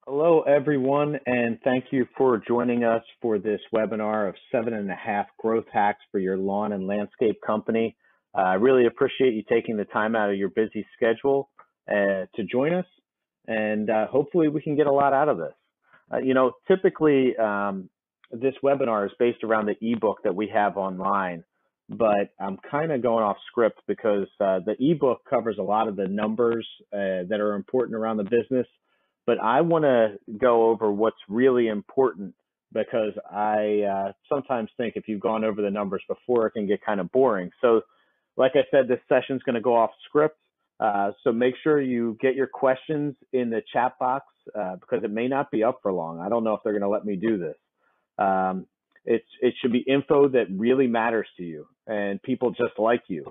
Hello, everyone, and thank you for joining us for this webinar of 7.5 growth hacks for your lawn and landscape company. I really appreciate you taking the time out of your busy schedule to join us, and hopefully we can get a lot out of this. Typically this webinar is based around the ebook that we have online, but I'm kind of going off script because the ebook covers a lot of the numbers that are important around the business. But I want to go over what's really important because I sometimes think if you've gone over the numbers before, it can get kind of boring. So, like I said, this session is going to go off script. So make sure you get your questions in the chat box because it may not be up for long. I don't know if they're going to let me do this. It should be info that really matters to you and people just like you.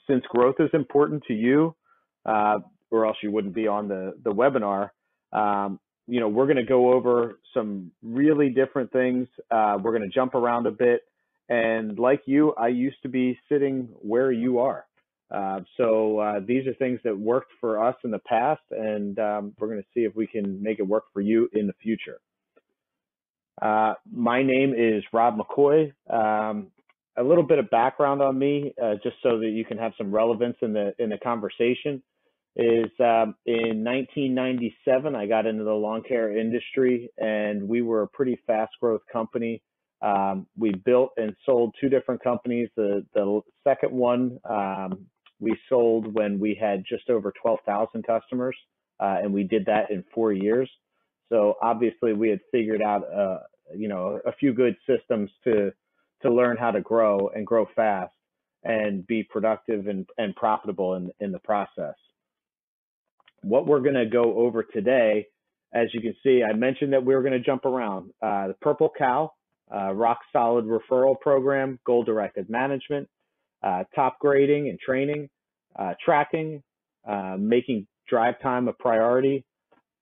Since growth is important to you, or else you wouldn't be on the webinar. We're going to go over some really different things. We're going to jump around a bit. And like you, I used to be sitting where you are. So these are things that worked for us in the past, and we're going to see if we can make it work for you in the future. My name is Rob McCoy. A little bit of background on me, just so that you can have some relevance in the conversation. Is in 1997, I got into the lawn care industry, and we were a pretty fast growth company. We built and sold two different companies. The second one we sold when we had just over 12,000 customers, and we did that in 4 years. So obviously we had figured out a few good systems to learn how to grow and grow fast and be productive and profitable in the process. What we're going to go over today, as you can see, I mentioned that we were going to jump around. The Purple Cow, rock solid referral program, goal directed management, top grading and training, tracking, making drive time a priority,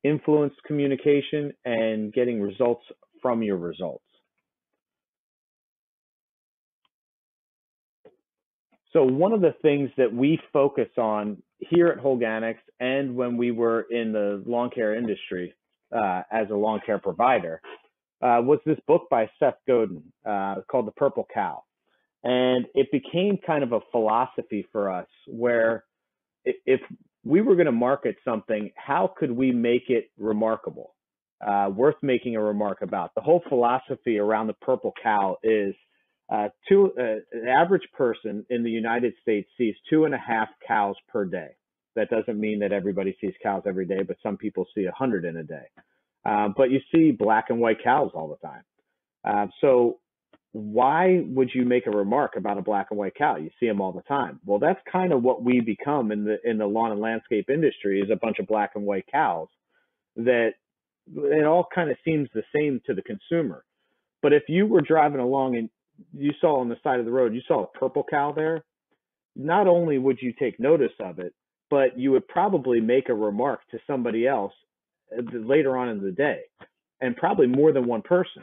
influenced communication, and getting results from your results. So one of the things that we focus on here at Holganix and when we were in the lawn care industry as a lawn care provider was this book by Seth Godin called The Purple Cow. And it became kind of a philosophy for us where if we were going to market something, how could we make it remarkable, worth making a remark about? The whole philosophy around the Purple Cow is an average person in the United States sees 2.5 cows per day. That doesn't mean that everybody sees cows every day, but some people see 100 in a day. But you see black and white cows all the time. So why would you make a remark about a black and white cow? You see them all the time. Well, that's kind of what we become in the lawn and landscape industry, is a bunch of black and white cows that it all kind of seems the same to the consumer. But if you were driving along and you saw on the side of the road, you saw a purple cow there, not only would you take notice of it, but you would probably make a remark to somebody else later on in the day, and probably more than one person.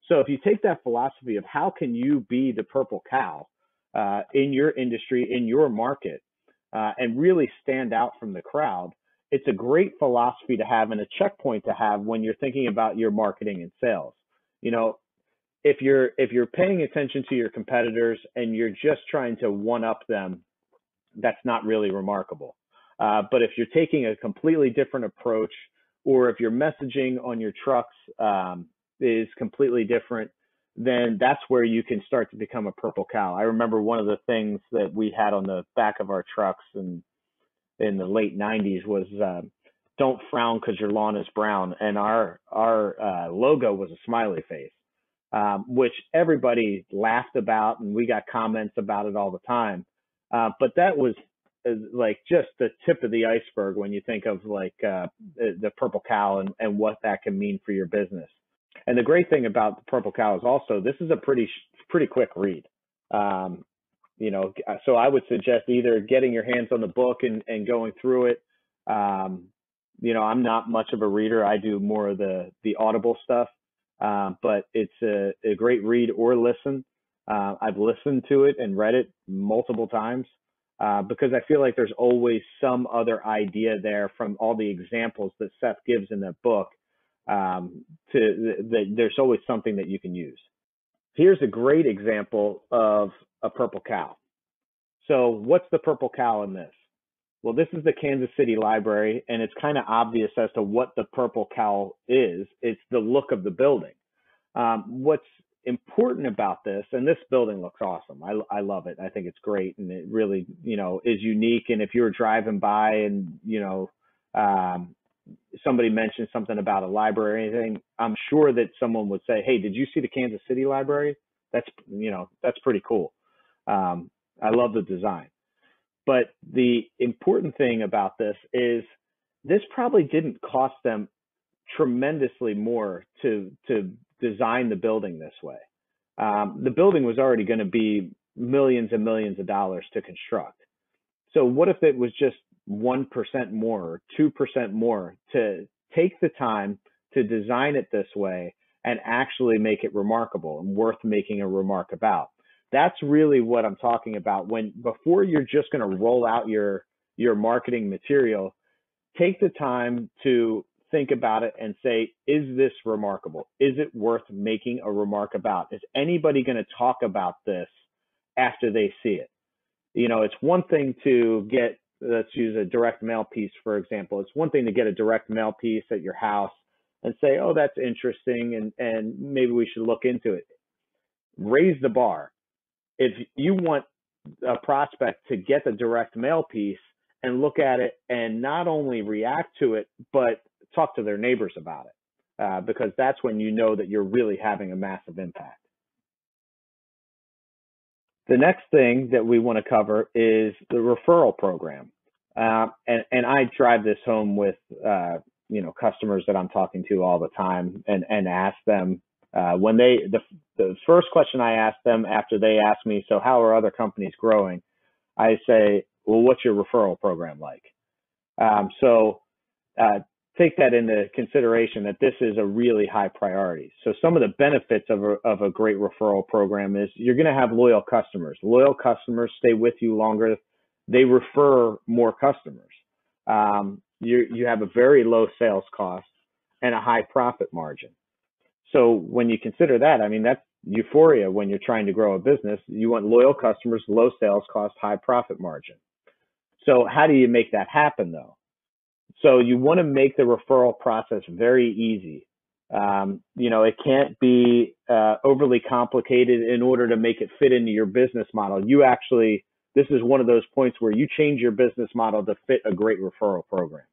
So if you take that philosophy of how can you be the purple cow in your industry, in your market, and really stand out from the crowd, it's a great philosophy to have and a checkpoint to have when you're thinking about your marketing and sales. If you're paying attention to your competitors and you're just trying to one up them, that's not really remarkable. But if you're taking a completely different approach, or if your messaging on your trucks is completely different, then that's where you can start to become a purple cow. I remember one of the things that we had on the back of our trucks in the late 90s was "Don't frown because your lawn is brown," and our logo was a smiley face. Which everybody laughed about, and we got comments about it all the time. But that was like just the tip of the iceberg when you think of like the Purple Cow and what that can mean for your business. And the great thing about the Purple Cow is also this is a pretty quick read. So I would suggest either getting your hands on the book and going through it. I'm not much of a reader. I do more of the audible stuff. But it's a great read or listen. I've listened to it and read it multiple times. because I feel like there's always some other idea there from all the examples that Seth gives in that book. There's always something that you can use. Here's a great example of a purple cow. So what's the purple cow in this? Well, this is the Kansas City Library, and it's kind of obvious as to what the purple cow is. It's the look of the building. What's important about this, and this building looks awesome. I love it. I think it's great, and it really, is unique. And if you were driving by and, somebody mentioned something about a library or anything, I'm sure that someone would say, hey, did you see the Kansas City Library? That's pretty cool. I love the design. But the important thing about this is this probably didn't cost them tremendously more to design the building this way. The building was already going to be millions and millions of dollars to construct. So what if it was just 1% more or 2% more to take the time to design it this way and actually make it remarkable and worth making a remark about? That's really what I'm talking about. Before you're just going to roll out your marketing material, take the time to think about it and say, is this remarkable? Is it worth making a remark about? Is anybody going to talk about this after they see it? It's one thing to get, let's use a direct mail piece, for example. It's one thing to get a direct mail piece at your house and say, oh, that's interesting, and maybe we should look into it. Raise the bar. If you want a prospect to get the direct mail piece and look at it and not only react to it, but talk to their neighbors about it, because that's when you know that you're really having a massive impact. The next thing that we want to cover is the referral program. And I drive this home with, customers that I'm talking to all the time and ask them, the first question I ask them after they ask me, so how are other companies growing? I say, well, what's your referral program like? Take that into consideration that this is a really high priority. So some of the benefits of a great referral program is you're going to have loyal customers. Loyal customers stay with you longer. They refer more customers. You have a very low sales cost and a high profit margin. So when you consider that, that's euphoria when you're trying to grow a business. You want loyal customers, low sales cost, high profit margin. So how do you make that happen, though? So you want to make the referral process very easy. It can't be overly complicated in order to make it fit into your business model. This is one of those points where you change your business model to fit a great referral program.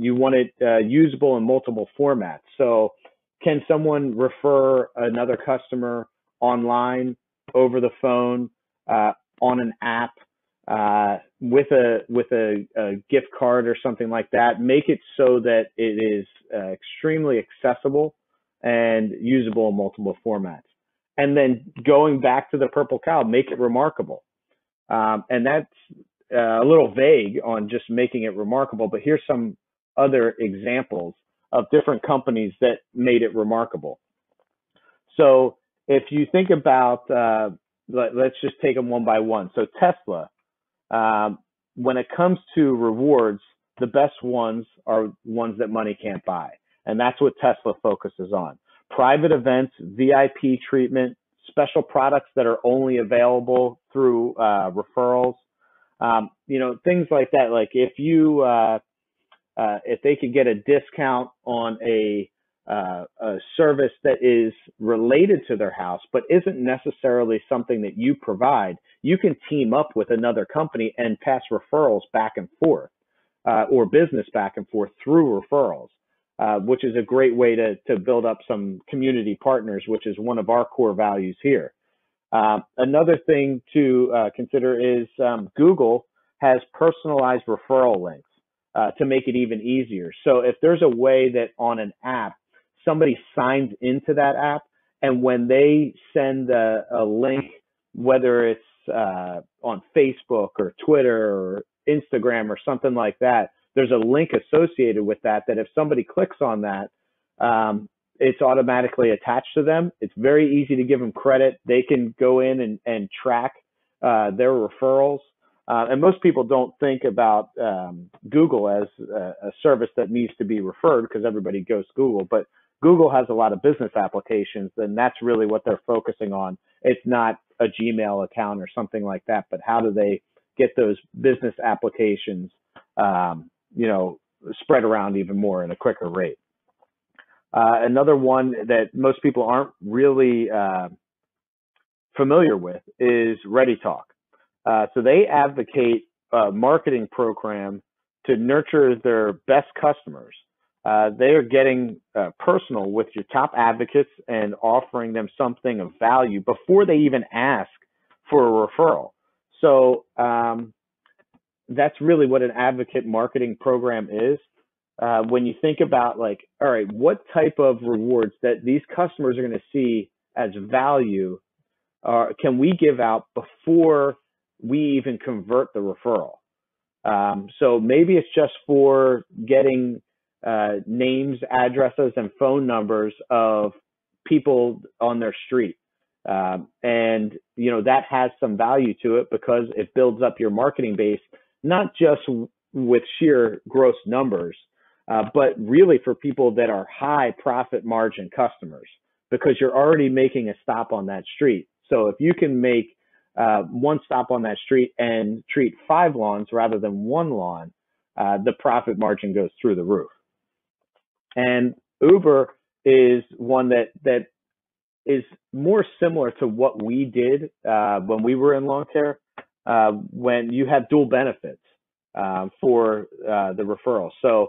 You want it usable in multiple formats. So can someone refer another customer online, over the phone, on an app, with a gift card or something like that? Make it so that it is extremely accessible and usable in multiple formats. And then going back to the purple cow, make it remarkable. And that's a little vague on just making it remarkable, but here's some other examples of different companies that made it remarkable. So if you think about, let's just take them one by one. So Tesla, when it comes to rewards, the best ones are ones that money can't buy. And that's what Tesla focuses on. Private events, VIP treatment, special products that are only available through referrals, things like that. Like if they could get a discount on a service that is related to their house, but isn't necessarily something that you provide, you can team up with another company and pass referrals back and forth, or business back and forth through referrals, which is a great way to build up some community partners, which is one of our core values here. Another thing to consider is Google has personalized referral links to make it even easier. So if there's a way that on an app, somebody signs into that app, and when they send a link, whether it's on Facebook or Twitter or Instagram or something like that, there's a link associated with that if somebody clicks on that, it's automatically attached to them. It's very easy to give them credit. They can go in and track their referrals. And most people don't think about Google as a service that needs to be referred because everybody goes to Google. But Google has a lot of business applications, and that's really what they're focusing on. It's not a Gmail account or something like that, but how do they get those business applications, spread around even more in a quicker rate. Another one that most people aren't really familiar with is ReadyTalk. So they advocate a marketing program to nurture their best customers. They are getting personal with your top advocates and offering them something of value before they even ask for a referral. So that's really what an advocate marketing program is. When you think about like, all right, what type of rewards that these customers are going to see as value can we give out before we even convert the referral? So maybe it's just for getting names, addresses, and phone numbers of people on their street. And, that has some value to it because it builds up your marketing base, not just with sheer gross numbers, but really for people that are high profit margin customers, because you're already making a stop on that street. So if you can make one stop on that street and treat 5 lawns rather than 1 lawn, the profit margin goes through the roof. And Uber is one that is more similar to what we did when we were in lawn care, when you have dual benefits for the referral. So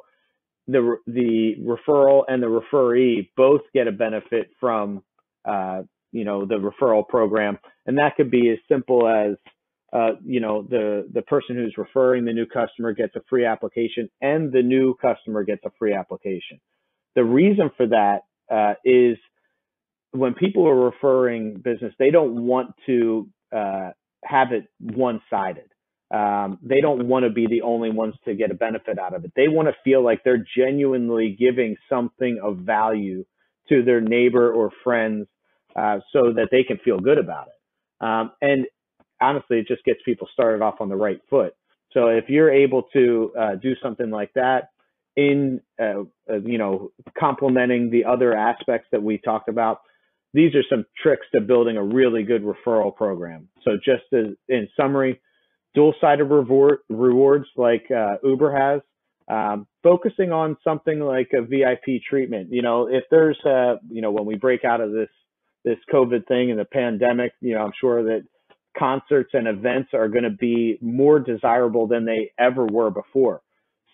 the referral and the referee both get a benefit from the referral program, and that could be as simple as the person who's referring the new customer gets a free application, and the new customer gets a free application. The reason for that is when people are referring business, they don't want to have it one-sided. They don't want to be the only ones to get a benefit out of it. They want to feel like they're genuinely giving something of value to their neighbor or friends so that they can feel good about it. And honestly, it just gets people started off on the right foot. So if you're able to do something like that in, complementing the other aspects that we talked about, these are some tricks to building a really good referral program. So just in summary, dual-sided rewards like Uber has, focusing on something like a VIP treatment. If there's, when we break out of this COVID thing and the pandemic, I'm sure that concerts and events are going to be more desirable than they ever were before.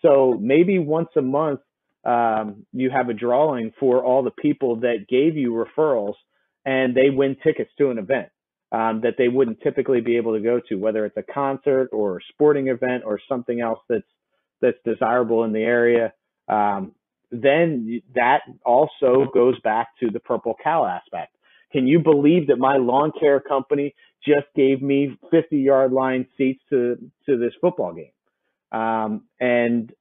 So maybe once a month, you have a drawing for all the people that gave you referrals, and they win tickets to an event that they wouldn't typically be able to go to, whether it's a concert or a sporting event or something else that's desirable in the area. Then that also goes back to the Purple Cow aspect. Can you believe that my lawn care company just gave me 50-yard line seats to this football game? And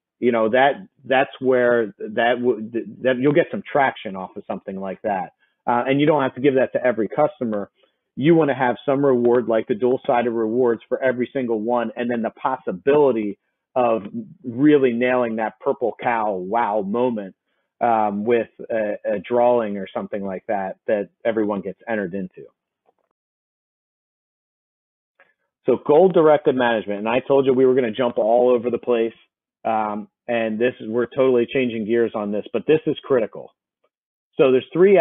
that's where that you'll get some traction off of something like that. And you don't have to give that to every customer. You want to have some reward, like the dual-sided rewards for every single one, and then the possibility of really nailing that Purple Cow wow moment with a drawing or something like that everyone gets entered into. So goal-directed management, and I told you we were going to jump all over the place, and we're totally changing gears on this, but this is critical. So there's 3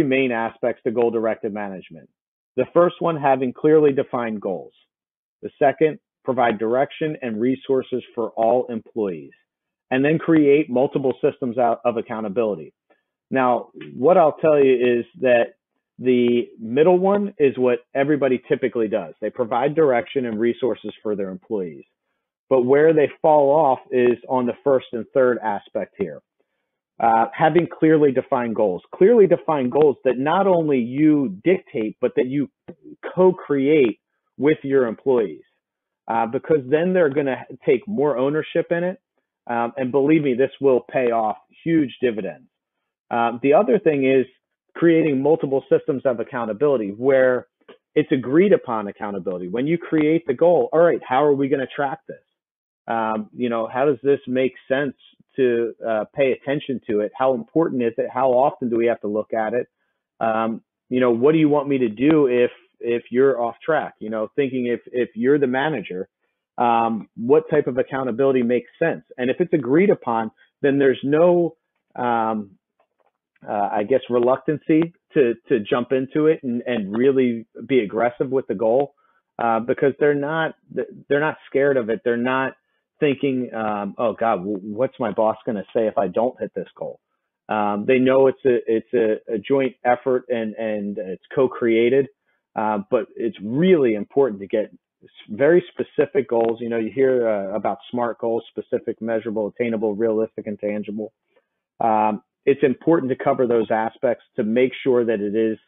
main aspects to goal-directed management. The first one, having clearly defined goals. The second, provide direction and resources for all employees. And then create multiple systems of accountability. Now, what I'll tell you is that the middle one is what everybody typically does. They provide direction and resources for their employees. But where they fall off is on the first and third aspect here. Having clearly defined goals that not only you dictate, but that you co-create with your employees, because then they're going to take more ownership in it. And believe me, this will pay off huge dividends. The other thing is creating multiple systems of accountability where it's agreed upon accountability. When you create the goal, all right, how are we going to track this? How does this make sense to pay attention to it? How important is it? How often do we have to look at it? What do you want me to do if you're off track? Thinking if you're the manager, what type of accountability makes sense? And if it's agreed upon, then there's no, I guess, reluctancy to jump into it and really be aggressive with the goal, because they're not scared of it. They're not thinking, oh God, what's my boss going to say if I don't hit this goal? They know it's a joint effort and it's co-created, but it's really important to get very specific goals. You hear about SMART goals: specific, measurable, attainable, realistic, and tangible. It's important to cover those aspects to make sure that it is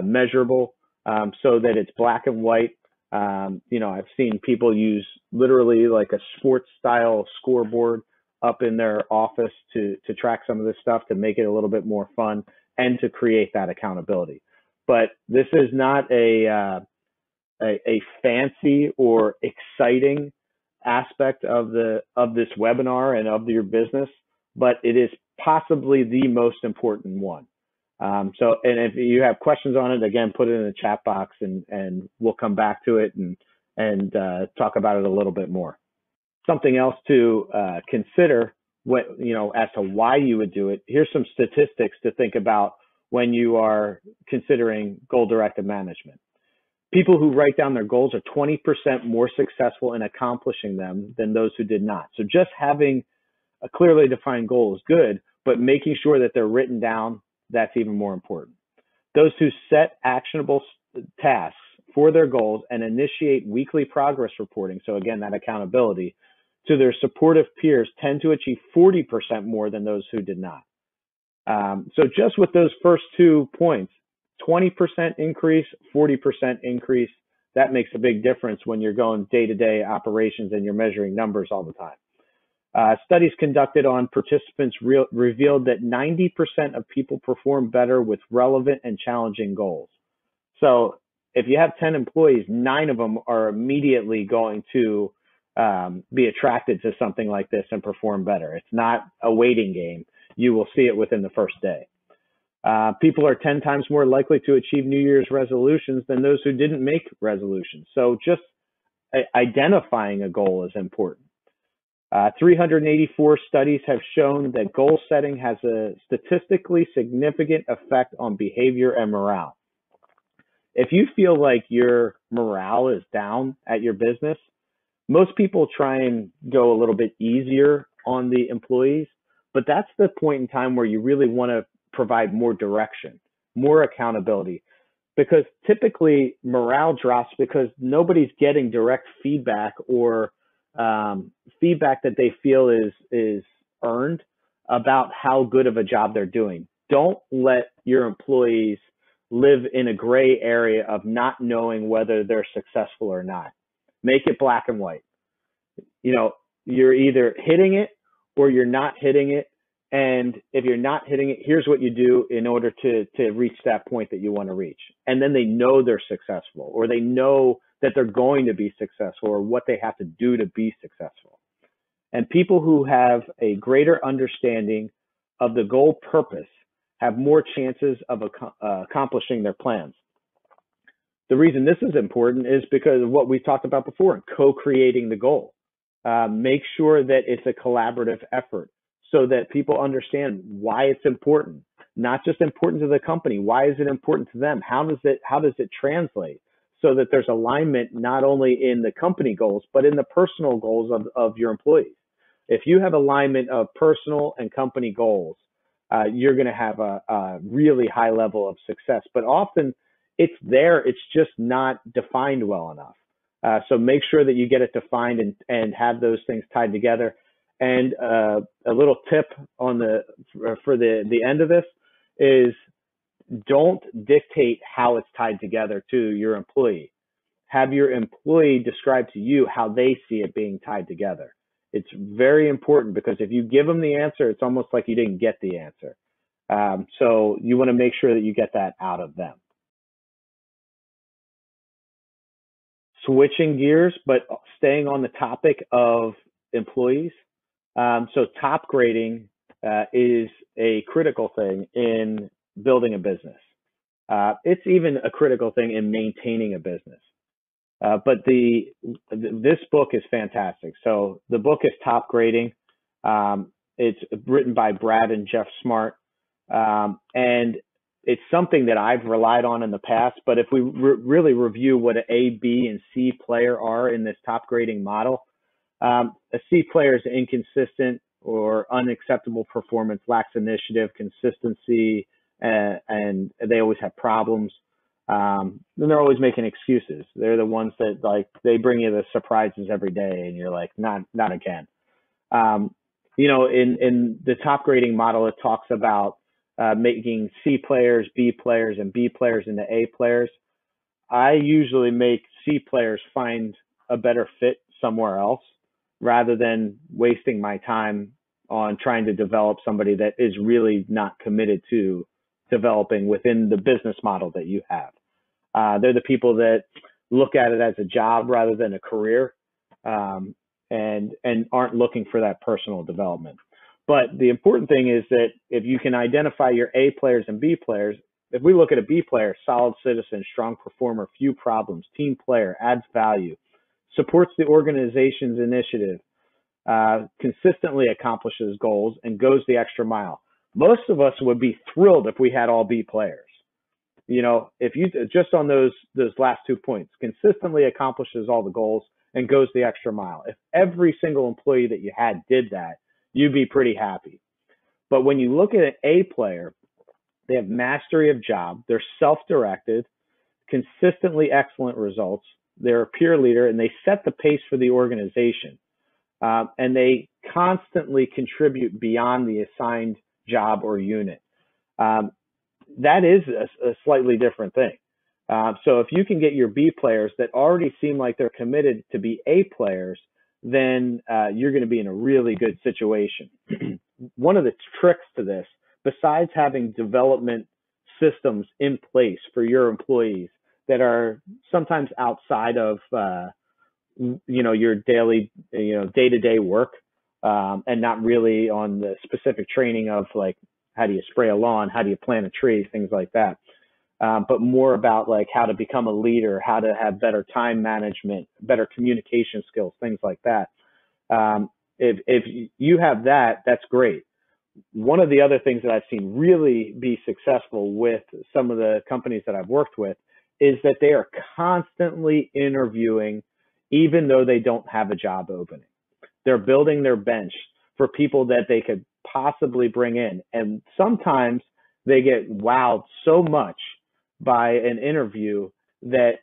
measurable, so that it's black and white. I've seen people use literally like a sports style scoreboard up in their office to track some of this stuff, to make it a little bit more fun and to create that accountability. But this is not a fancy or exciting aspect of this webinar and of your business, but it is possibly the most important one. And if you have questions on it, again, put it in the chat box and we'll come back to it and talk about it a little bit more. Something else to consider as to why you would do it. Here's some statistics to think about when you are considering goal-directed management. People who write down their goals are 20% more successful in accomplishing them than those who did not. So just having a clearly defined goal is good, but making sure that they're written down, that's even more important. Those who set actionable tasks for their goals and initiate weekly progress reporting, so again, that accountability, to their supportive peers tend to achieve 40% more than those who did not. So just with those first 2 points, 20% increase, 40% increase, that makes a big difference when you're going day-to-day operations and you're measuring numbers all the time. Studies conducted on participants revealed that 90% of people perform better with relevant and challenging goals. So if you have 10 employees, 9 of them are immediately going to be attracted to something like this and perform better. It's not a waiting game. You will see it within the first day. People are 10 times more likely to achieve New Year's resolutions than those who didn't make resolutions. So just identifying a goal is important. 384 studies have shown that goal setting has a statistically significant effect on behavior and morale. If you feel like your morale is down at your business, most people try and go a little bit easier on the employees, but that's the point in time where you really want to provide more direction, more accountability, because typically morale drops because nobody's getting direct feedback or feedback that they feel is earned about how good of a job they're doing. Don't let your employees live in a gray area of not knowing whether they're successful or not. Make it black and white. You're either hitting it or you're not hitting it. And if you're not hitting it, here's what you do in order to reach that point that you want to reach. And then they know they're successful, or they know that they're going to be successful, or what they have to do to be successful. And people who have a greater understanding of the goal purpose have more chances of accomplishing their plans. The reason this is important is because of what we talked about before, co-creating the goal. Make sure that it's a collaborative effort so that people understand why it's important, not just important to the company. Why is it important to them? How does it translate? So that there's alignment not only in the company goals, but in the personal goals of your employees. If you have alignment of personal and company goals, you're going to have a really high level of success. But often it's there, it's just not defined well enough. So make sure that you get it defined and have those things tied together. And a little tip on for the end of this is, don't dictate how it's tied together to your employee. Have your employee describe to you how they see it being tied together. It's very important, because if you give them the answer, it's almost like you didn't get the answer. So you want to make sure that you get that out of them. switching gears, but staying on the topic of employees. So top grading is a critical thing in building a business. It's even a critical thing in maintaining a business. But this book is fantastic. So the book is Top Grading. It's written by Brad and Jeff Smart. And it's something that I've relied on in the past. But if we really review what an A, B, and C player are in this top grading model, a C player is inconsistent or unacceptable performance, lacks initiative, consistency, and they always have problems. And they're always making excuses. They're the ones that, like, they bring you the surprises every day, and you're like, not again. In the top grading model, it talks about making C players, B players, and B players into A players. I usually make C players find a better fit somewhere else rather than wasting my time on trying to develop somebody that is really not committed to developing within the business model that you have. They're the people that look at it as a job rather than a career, and aren't looking for that personal development. But the important thing is that if you can identify your A players and B players, if we look at a B player, solid citizen, strong performer, few problems, team player, adds value, supports the organization's initiative, consistently accomplishes goals, and goes the extra mile. Most of us would be thrilled if we had all B players. If you just on those last 2 points, consistently accomplishes all the goals and goes the extra mile. If every single employee that you had did that, you'd be pretty happy. But when you look at an A player, they have mastery of job, they're self-directed, consistently excellent results, they're a peer leader, and they set the pace for the organization. And they constantly contribute beyond the assigned job or unit. That is a slightly different thing. So if you can get your B players that already seem like they're committed to be A players, then you're going to be in a really good situation. One of the tricks to this, besides having development systems in place for your employees that are sometimes outside of your daily, day-to-day work, and not really on the specific training of, like, how do you spray a lawn, how do you plant a tree, things like that. But more about, like, how to become a leader, how to have better time management, better communication skills, things like that. If you have that, that's great. One of the other things that I've seen really be successful with some of the companies that I've worked with is that they are constantly interviewing, even though they don't have a job opening. They're building their bench for people that they could possibly bring in. And sometimes they get wowed so much by an interview that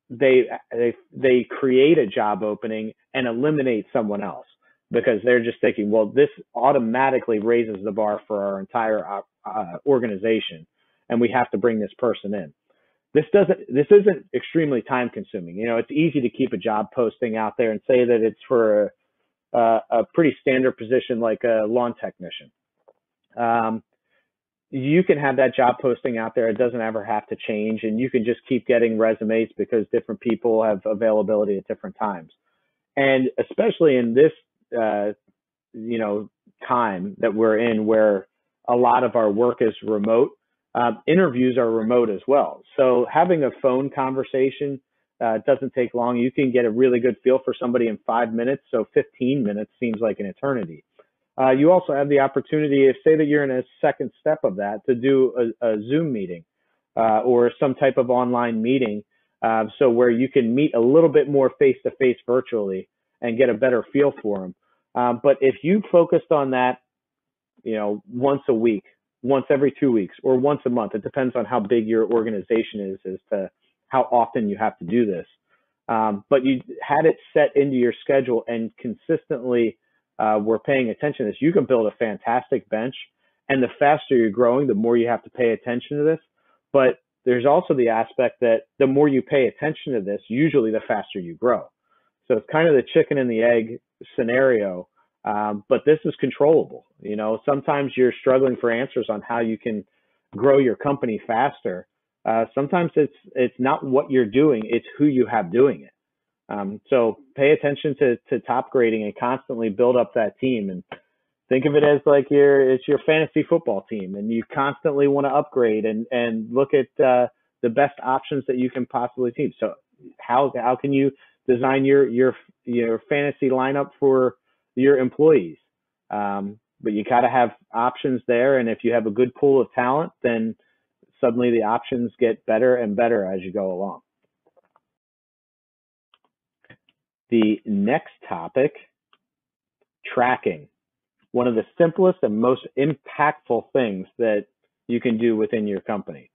they create a job opening and eliminate someone else, because they're just thinking, well, this automatically raises the bar for our entire organization, and we have to bring this person in. This isn't extremely time consuming. It's easy to keep a job posting out there and say that it's for a pretty standard position like a lawn technician. You can have that job posting out there. It doesn't ever have to change, and you can just keep getting resumes because different people have availability at different times. And especially in this, time that we're in, where a lot of our work is remote, interviews are remote as well. So having a phone conversation doesn't take long. You can get a really good feel for somebody in 5 minutes. So 15 minutes seems like an eternity. You also have the opportunity, if say that you're in a second step of that, to do a Zoom meeting or some type of online meeting, so where you can meet a little bit more face-to-face virtually and get a better feel for them. But if you focused on that, once a week, once every 2 weeks, or once a month, it depends on how big your organization is as to how often you have to do this. But you had it set into your schedule and consistently were paying attention to this, you can build a fantastic bench. And the faster you're growing, the more you have to pay attention to this. But there's also the aspect that the more you pay attention to this, usually the faster you grow. So it's kind of the chicken and the egg scenario. But this is controllable. Sometimes you're struggling for answers on how you can grow your company faster. Sometimes it's not what you're doing, it's who you have doing it. So pay attention to top grading and constantly build up that team. And think of it as like it's your fantasy football team, and you constantly want to upgrade and look at the best options that you can possibly team. So how can you design your fantasy lineup for your employees? But you got to have options there, and if you have a good pool of talent, then suddenly the options get better and better as you go along. The next topic, tracking. One of the simplest and most impactful things that you can do within your company.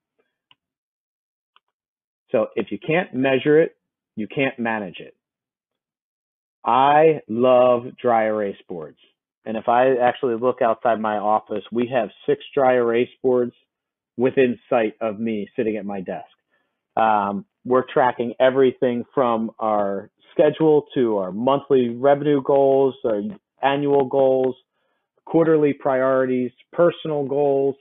So if you can't measure it, you can't manage it. I love dry erase boards. And if I actually look outside my office, we have 6 dry erase boards within sight of me sitting at my desk. We're tracking everything from our schedule to our monthly revenue goals, our annual goals, quarterly priorities, personal goals.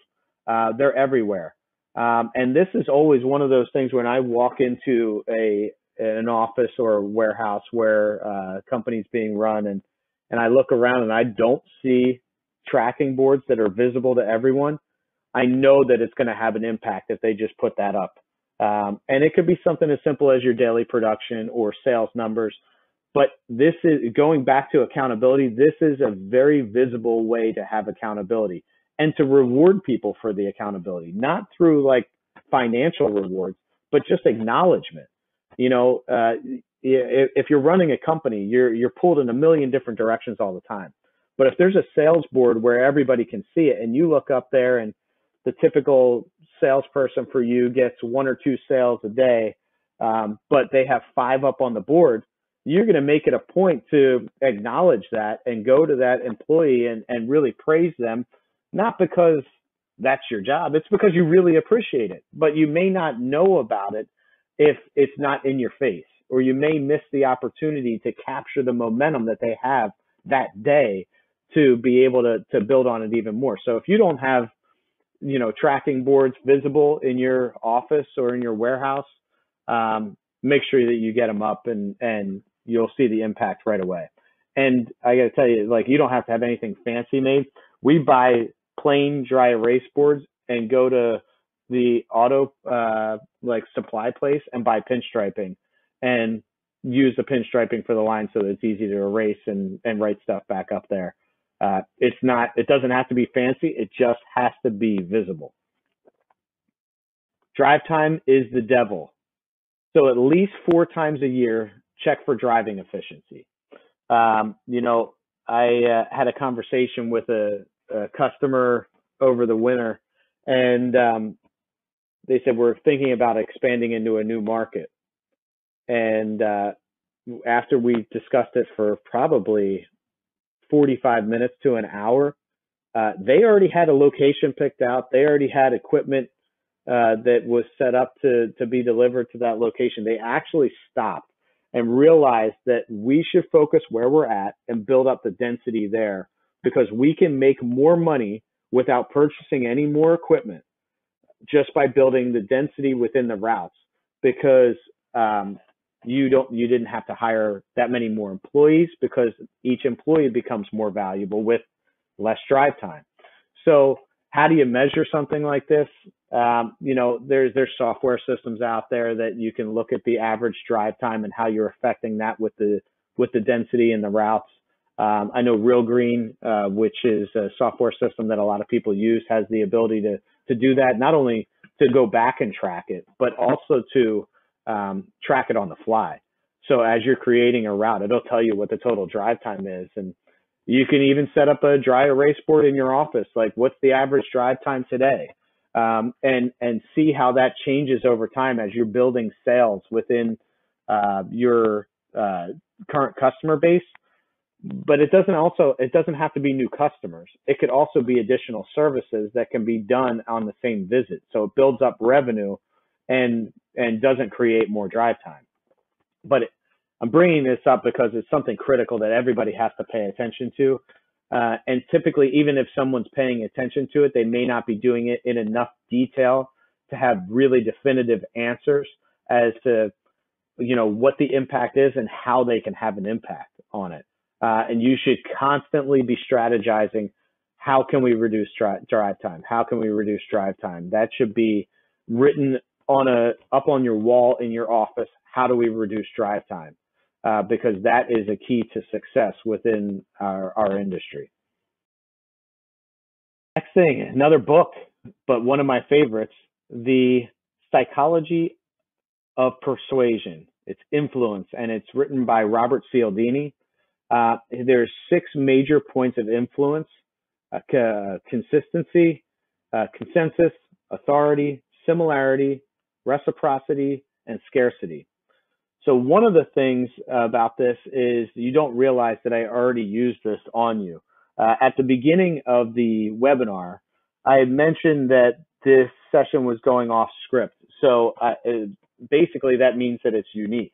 They're everywhere. And this is always one of those things when I walk into an office or a warehouse where a company's being run, and I look around and I don't see tracking boards that are visible to everyone. I know that it's going to have an impact if they just put that up. And it could be something as simple as your daily production or sales numbers. But this is going back to accountability. This is a very visible way to have accountability and to reward people for the accountability, not through like financial rewards, but just acknowledgement. If you're running a company, you're pulled in a million different directions all the time. But if there's a sales board where everybody can see it, and you look up there and the typical salesperson for you gets 1 or 2 sales a day, but they have 5 up on the board, you're going to make it a point to acknowledge that and go to that employee and really praise them, not because that's your job. It's because you really appreciate it, but you may not know about it if it's not in your face, or you may miss the opportunity to capture the momentum that they have that day to be able to build on it even more. So if you don't have, tracking boards visible in your office or in your warehouse, make sure that you get them up and you'll see the impact right away. And I got to tell you, like, you don't have to have anything fancy made. We buy plain dry erase boards and go to the auto supply place and buy pinstriping and use the pinstriping for the line so that it's easy to erase and write stuff back up there. It doesn't have to be fancy. It just has to be visible. Drive time is the devil. So at least 4 times a year, check for driving efficiency. I had a conversation with a customer over the winter, and they said, we're thinking about expanding into a new market. And after we discussed it for probably 45 minutes to an hour, they already had a location picked out. They already had equipment that was set up to be delivered to that location. They actually stopped and realized that we should focus where we're at and build up the density there, because we can make more money without purchasing any more equipment just by building the density within the routes, because you didn't have to hire that many more employees, because each employee becomes more valuable with less drive time. So how do you measure something like this? There's software systems out there that you can look at the average drive time and how you're affecting that with the density and the routes. I know Real Green, which is a software system that a lot of people use, has the ability to do that, not only to go back and track it, but also to track it on the fly. So as you're creating a route, it'll tell you what the total drive time is. And you can even set up a dry erase board in your office, like what's the average drive time today, and see how that changes over time as you're building sales within your current customer base. But it doesn't have to be new customers. It could also be additional services that can be done on the same visit. So it builds up revenue and doesn't create more drive time. But I'm bringing this up because it's something critical that everybody has to pay attention to. And typically, even if someone's paying attention to it, they may not be doing it in enough detail to have really definitive answers as to what the impact is and how they can have an impact on it. And you should constantly be strategizing. How can we reduce drive time? How can we reduce drive time? That should be written up on your wall in your office. How do we reduce drive time? Because that is a key to success within our industry. Next thing, another book, but one of my favorites, The Psychology of Persuasion. It's Influence, and it's written by Robert Cialdini. There's 6 major points of influence: consistency, consensus, authority, similarity, reciprocity, and scarcity. So one of the things about this is you don't realize that I already used this on you. At the beginning of the webinar, I had mentioned that this session was going off script. So basically that means that it's unique.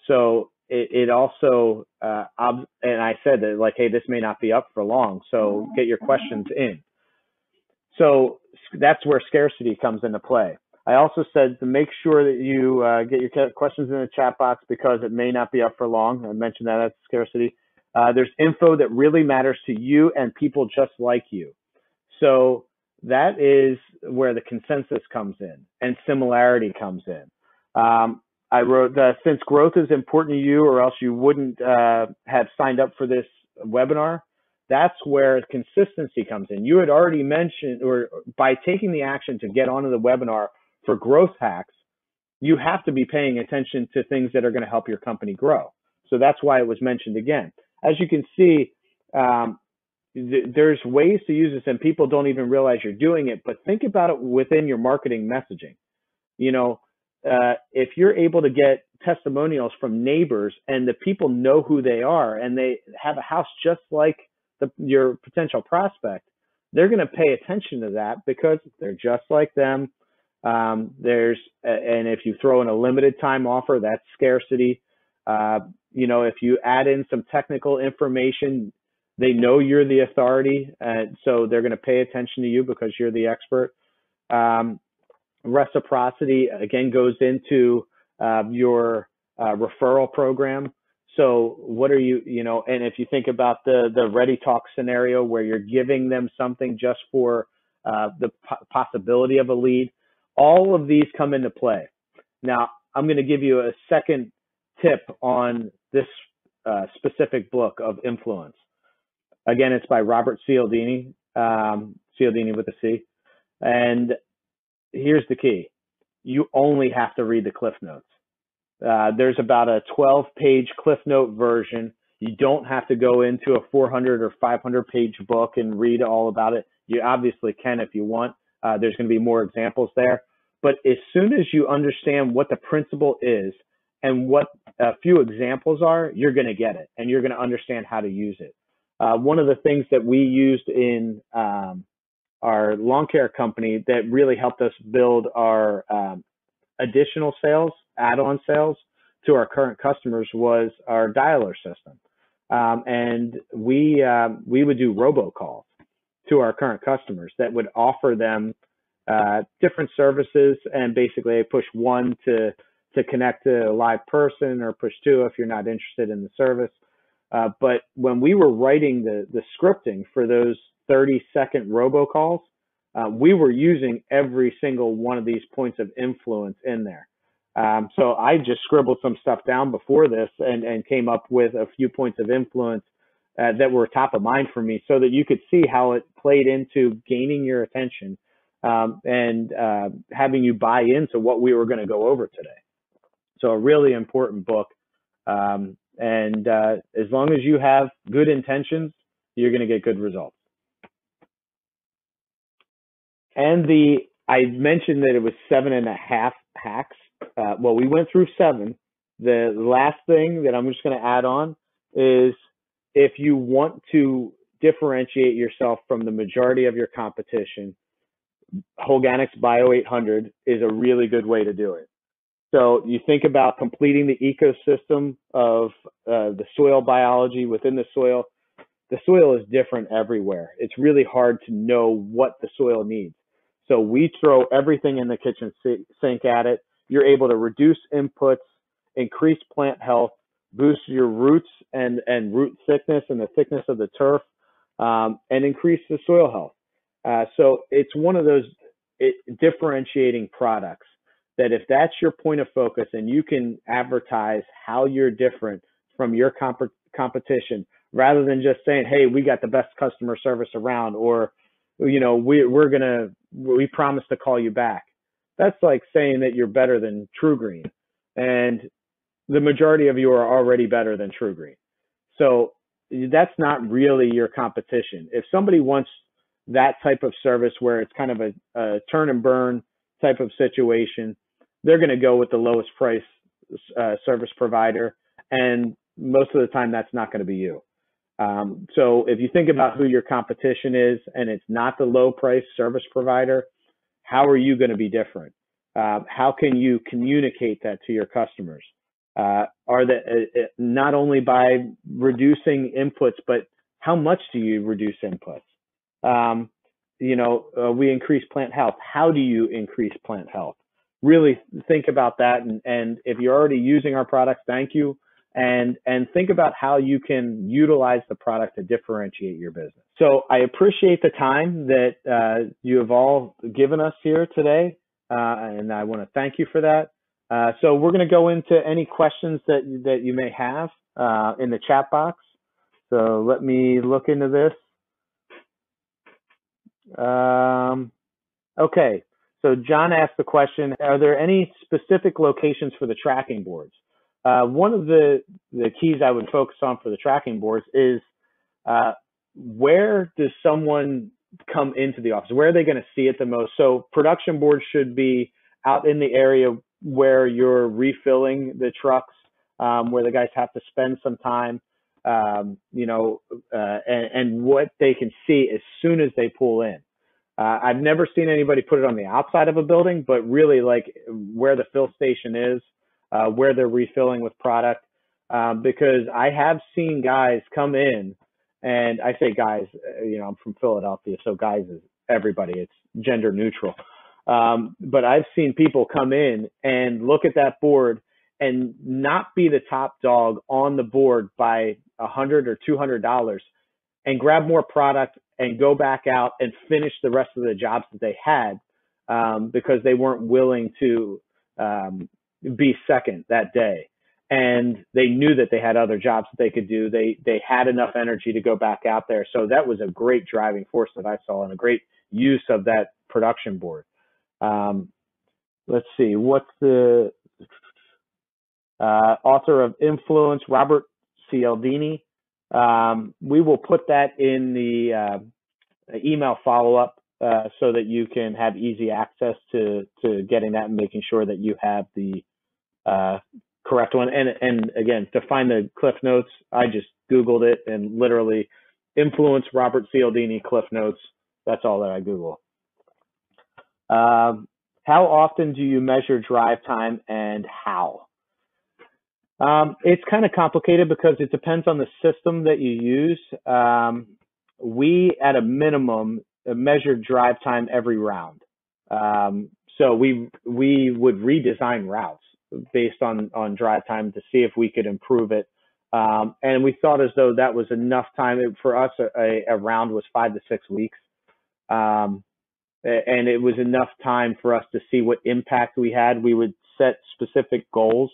So it also, and I said that, like, hey, this may not be up for long, so get your questions in. So that's where scarcity comes into play. I also said to make sure that you get your questions in the chat box because it may not be up for long. I mentioned that as scarcity. There's info that really matters to you and people just like you. So that is where the consensus comes in and similarity comes in. I wrote that since growth is important to you, or else you wouldn't have signed up for this webinar. That's where consistency comes in. You had already mentioned, or by taking the action to get onto the webinar for growth hacks, you have to be paying attention to things that are going to help your company grow. So that's why it was mentioned again. As you can see, there's ways to use this and people don't even realize you're doing it, but think about it within your marketing messaging. If you're able to get testimonials from neighbors and the people know who they are and they have a house just like your potential prospect, they're going to pay attention to that because they're just like them. And if you throw in a limited time offer, that's scarcity. If you add in some technical information, they know you're the authority, and so they're going to pay attention to you because you're the expert. Reciprocity again goes into your referral program. So what are you, and if you think about the Ready Talk scenario where you're giving them something just for the possibility of a lead, all of these come into play. Now, I'm going to give you a second tip on this specific book of Influence. Again, it's by Robert Cialdini, Cialdini with a C. And here's the key. You only have to read the Cliff Notes. There's about a 12-page Cliff Note version. You don't have to go into a 400 or 500-page book and read all about it. You obviously can if you want. There's going to be more examples there. But as soon as you understand what the principle is and what a few examples are, you're going to get it, and you're going to understand how to use it. One of the things that we used in our lawn care company that really helped us build our additional sales, add-on sales to our current customers was our dialer system. And we would do robocalls to our current customers that would offer them different services, and basically push 1 to connect to a live person, or push 2 if you're not interested in the service. But when we were writing the scripting for those 30-second robocalls, we were using every single one of these points of influence in there. So I just scribbled some stuff down before this and came up with a few points of influence that were top of mind for me, so that you could see how it played into gaining your attention and having you buy into what we were going to go over today. So a really important book. And as long as you have good intentions, you're going to get good results. And I mentioned that it was 7.5 hacks. Well, we went through 7. The last thing that I'm just going to add on is, if you want to differentiate yourself from the majority of your competition, Holganix Bio 800 is a really good way to do it. So you think about completing the ecosystem of the soil biology within the soil. The soil is different everywhere. It's really hard to know what the soil needs. So we throw everything in the kitchen sink at it. You're able to reduce inputs, increase plant health, boost your roots and root thickness and the thickness of the turf, and increase the soil health. So it's one of those differentiating products that if that's your point of focus and you can advertise how you're different from your competition, rather than just saying, hey, we got the best customer service around, or, you know, we promise to call you back. That's like saying that you're better than True Green. And the majority of you are already better than True Green. So that's not really your competition. If somebody wants that type of service where it's kind of a turn and burn type of situation, they're going to go with the lowest price service provider. And most of the time, that's not going to be you. So if you think about who your competition is and it's not the low price service provider, how are you going to be different? How can you communicate that to your customers? Are they not only by reducing inputs, but how much do you reduce inputs? We increase plant health. How do you increase plant health? Really think about that. And if you're already using our products, thank you. And think about how you can utilize the product to differentiate your business. So I appreciate the time that you have all given us here today. And I want to thank you for that. So we're going to go into any questions that you may have in the chat box. So let me look into this. Okay. So John asked the question, are there any specific locations for the tracking boards? One of the keys I would focus on for the tracking boards is where does someone come into the office? Where are they going to see it the most? So production boards should be out in the area where you're refilling the trucks, where the guys have to spend some time, and what they can see as soon as they pull in. I've never seen anybody put it on the outside of a building, but really like where the fill station is, where they're refilling with product, because I have seen guys come in, and I say guys, I'm from Philadelphia, so guys is everybody. It's gender neutral. But I've seen people come in and look at that board and not be the top dog on the board by $100 or $200 and grab more product and go back out and finish the rest of the jobs that they had, because they weren't willing to be second that day. And they knew that they had other jobs that they could do. They had enough energy to go back out there. So that was a great driving force that I saw and a great use of that production board. Let's see, what's the author of Influence, Robert Cialdini. We will put that in the email follow-up so that you can have easy access to getting that and making sure that you have the correct one. And again, to find the Cliff Notes, I just Googled it and literally Influence Robert Cialdini Cliff Notes. That's all that I Google. How often do you measure drive time and how? It's kind of complicated because it depends on the system that you use. We, at a minimum, measure drive time every round. So we would redesign routes based on drive time to see if we could improve it. And we thought as though that was enough time. For us, a round was 5 to 6 weeks. And it was enough time for us to see what impact we had. We would set specific goals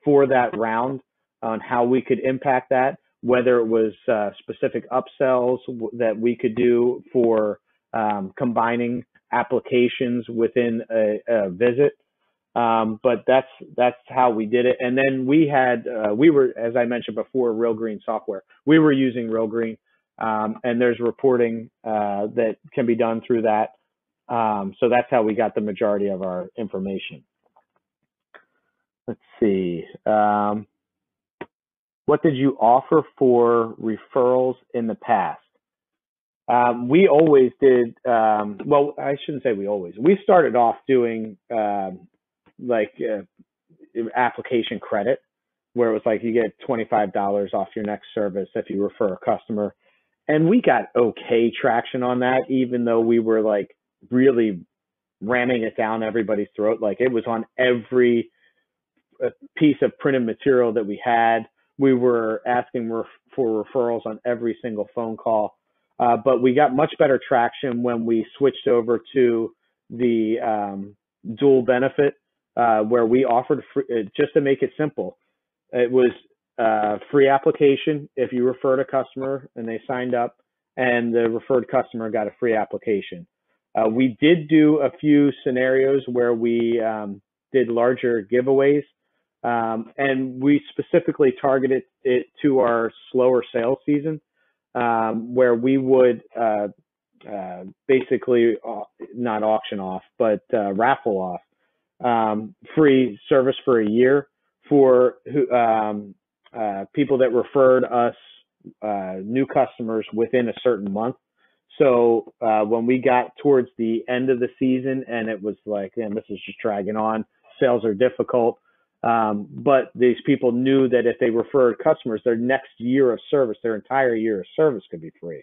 for that round on how we could impact that, whether it was specific upsells that we could do for combining applications within a visit. But that's how we did it. And then we were, as I mentioned before, Real Green software. We were using Real Green, and there's reporting that can be done through that. So that's how we got the majority of our information. Let's see. What did you offer for referrals in the past? We always did. Well, I shouldn't say we always. We started off doing application credit, where it was like you get $25 off your next service if you refer a customer. And we got okay traction on that, even though we were like really ramming it down everybody's throat. Like it was on every piece of printed material that we had. We were asking for referrals on every single phone call, but we got much better traction when we switched over to the dual benefit, where we offered free, just to make it simple. It was free application if you referred a customer and they signed up, and the referred customer got a free application. We did do a few scenarios where we did larger giveaways, and we specifically targeted it to our slower sales season, where we would basically not auction off, but raffle off free service for a year for people that referred us new customers within a certain month. So when we got towards the end of the season and it was like, man, this is just dragging on, sales are difficult. But these people knew that if they referred customers, their next year of service, their entire year of service could be free.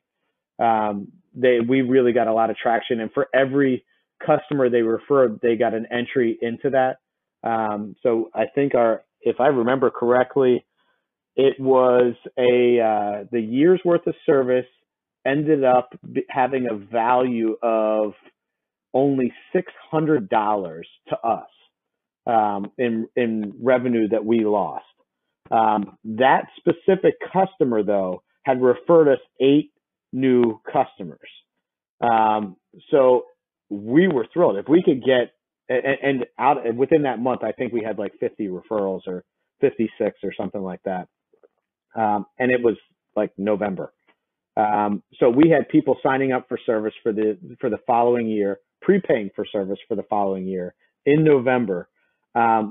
We really got a lot of traction, and for every customer they referred, they got an entry into that. So I think if I remember correctly, it was the year's worth of service ended up having a value of only $600 to us in revenue that we lost. That specific customer, though, had referred us 8 new customers. So we were thrilled. If we could get, and out within that month, I think we had like 50 referrals or 56 or something like that. And it was like November. So we had people signing up for service for the following year, prepaying for service for the following year in November.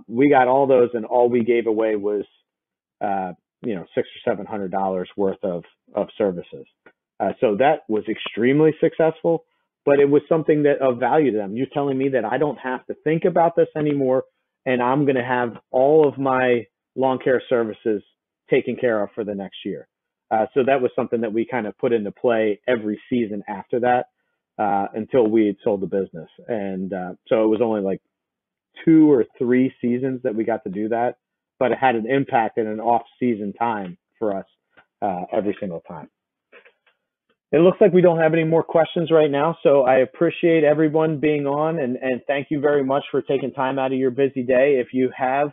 We got all those, and all we gave away was, $600 or $700 worth of services. So that was extremely successful, but it was something that of value to them. You're telling me that I don't have to think about this anymore, and I'm going to have all of my lawn care services taken care of for the next year. So that was something that we kind of put into play every season after that, until we had sold the business. And so it was only like 2 or 3 seasons that we got to do that, but it had an impact in an off-season time for us every single time. It looks like we don't have any more questions right now, so I appreciate everyone being on, and thank you very much for taking time out of your busy day. If you have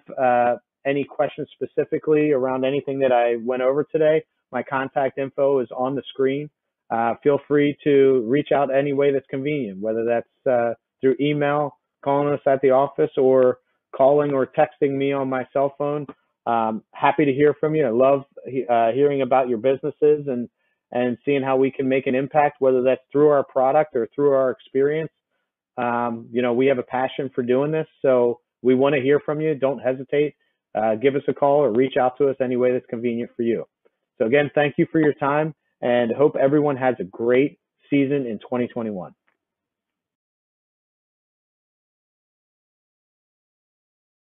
any questions specifically around anything that I went over today, my contact info is on the screen. Feel free to reach out any way that's convenient, whether that's through email, calling us at the office, or calling or texting me on my cell phone. Happy to hear from you. I love hearing about your businesses and seeing how we can make an impact, whether that's through our product or through our experience. We have a passion for doing this, so we want to hear from you. Don't hesitate. Give us a call or reach out to us any way that's convenient for you. So again, thank you for your time, and hope everyone has a great season in 2021.